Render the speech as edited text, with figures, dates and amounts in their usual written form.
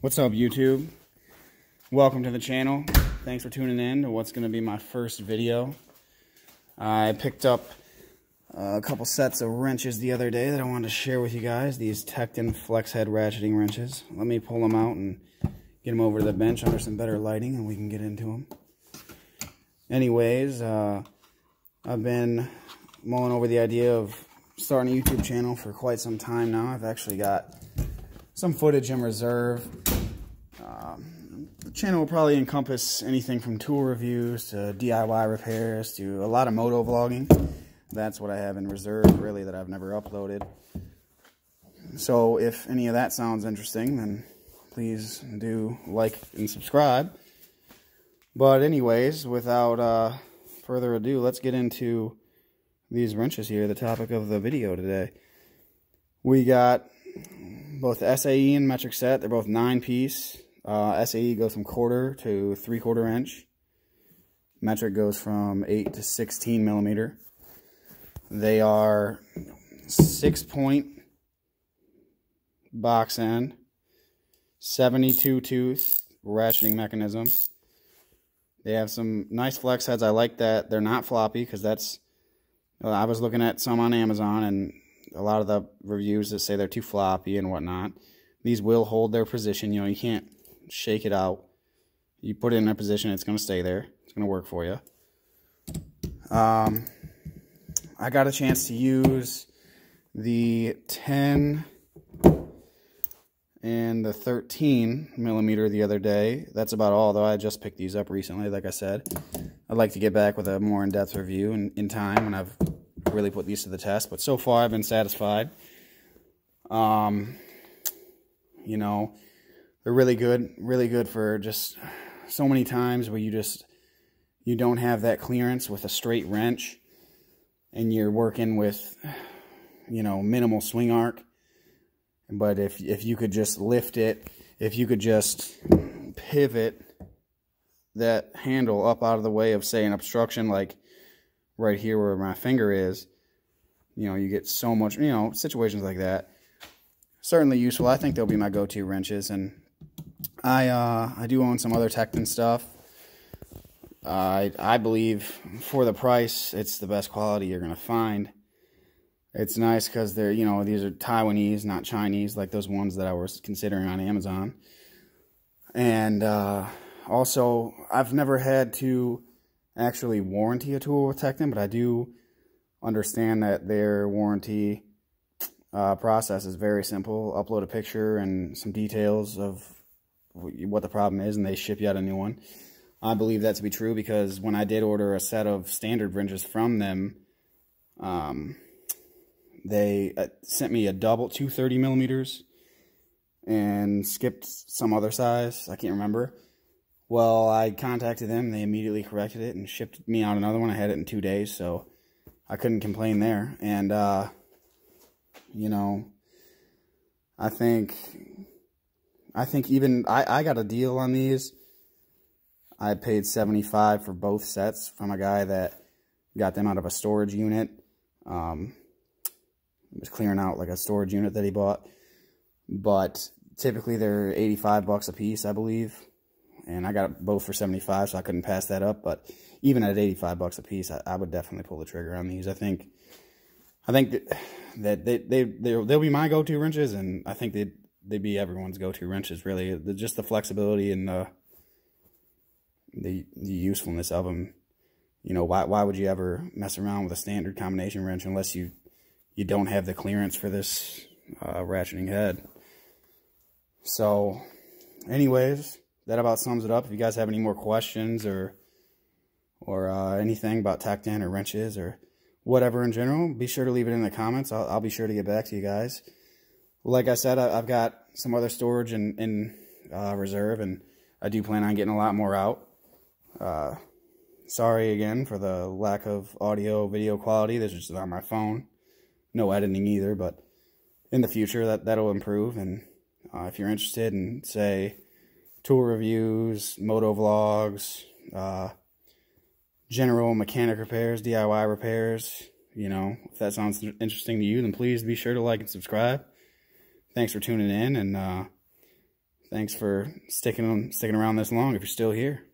What's up, YouTube? Welcome to the channel. Thanks for tuning in to what's going to be my first video. I picked up a couple sets of wrenches the other day that I wanted to share with you guys. These Tekton flex head ratcheting wrenches. Let me pull them out and get them over to the bench under some better lighting and we can get into them. Anyways, I've been mulling over the idea of starting a YouTube channel for quite some time now. I've actually got some footage in reserve. The channel will probably encompass anything from tool reviews to DIY repairs to a lot of moto vlogging. That's what I have in reserve, really, that I've never uploaded. So if any of that sounds interesting, then please do like and subscribe. But anyways, without further ado, let's get into these wrenches here, the topic of the video today. We got both the SAE and metric set. They're both 9-piece. SAE goes from 1/4 to 3/4 inch. Metric goes from 8 to 16 millimeter. They are 6-point box end, 72 tooth ratcheting mechanism. They have some nice flex heads. I like that they're not floppy, because that's, I was looking at some on Amazon and a lot of the reviews that say they're too floppy and whatnot. These will hold their position. You can't shake it out. You put it in a position, it's going to stay there. It's going to work for you. I got a chance to use the 10 and the 13 millimeter the other day. That's about all, though. I just picked these up recently, like I said. I'd like to get back with a more in-depth review in time when I've really put these to the test. But so far, I've been satisfied. They're really good for just so many times where you don't have that clearance with a straight wrench and you're working with, minimal swing arc. But if you could just lift it, if you could just pivot that handle up out of the way of, say, an obstruction, like right here where my finger is, you get so much, situations like that. Certainly useful. I think they'll be my go-to wrenches, and I do own some other Tekton stuff. I believe for the price, it's the best quality you're going to find. It's nice because they're, these are Taiwanese, not Chinese, like those ones that I was considering on Amazon. And also, I've never had to actually warranty a tool with Tekton, but I do understand that their warranty process is very simple. Upload a picture and some details of what the problem is, and they ship you out a new one. I believe that to be true because when I did order a set of standard wrenches from them, they sent me a double 230 millimeters and skipped some other size. I can't remember. Well, I contacted them. They immediately corrected it and shipped me out another one. I had it in 2 days, so I couldn't complain there. And, I think even I got a deal on these. I paid $75 for both sets from a guy that got them out of a storage unit. It was clearing out like a storage unit that he bought. But typically they're $85 a piece, I believe. And I got both for $75, so I couldn't pass that up. But even at $85 a piece, I would definitely pull the trigger on these. I think that they'll be my go-to wrenches, and I think they'd be everyone's go-to wrenches, really. Just the flexibility and the usefulness of them. Why would you ever mess around with a standard combination wrench unless you don't have the clearance for this ratcheting head? So, anyways, that about sums it up. If you guys have any more questions or anything about Tekton or wrenches or whatever in general, be sure to leave it in the comments. I'll be sure to get back to you guys. Like I said, I've got some other storage in reserve, and I do plan on getting a lot more out. Sorry again for the lack of audio video quality. This is just on my phone. No editing either, but in the future that'll improve. And if you're interested in, say, tool reviews, moto vlogs, general mechanic repairs, DIY repairs, if that sounds interesting to you, then please be sure to like and subscribe. Thanks for tuning in, and Thanks for sticking around this long if you're still here.